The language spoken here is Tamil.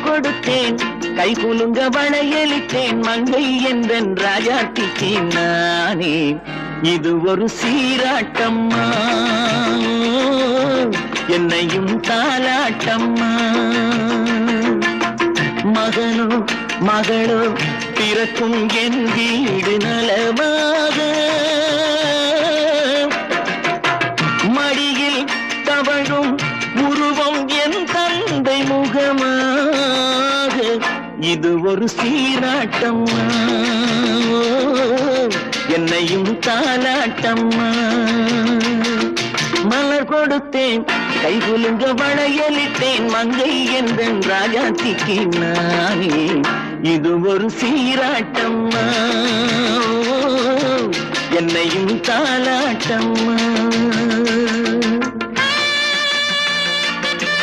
மலர் கொடுத்தேன் கை குலுங்க வளையலிட்டேன் மங்கை என்பன் ராஜாத்திக்கு நானே இது ஒரு சீராட்டம்மா என்னையும் தாலாட்டம்மா மகனோ மகளோ பிறக்கும் என் வீடு நலமாக மடியில் தவழும் உருவம் என் தந்தை முகமாக இது ஒரு சீராட்டம்மா என்னையும் தாலாட்டம்மா மலர் கொடுத்தேன் கை குலுங்க வளையலிட்டேன் மங்கை என்பன் ராஜாத்திக்கு நானே இது ஒரு சீராட்டம்மா என்னையும் தாலாட்டம்மா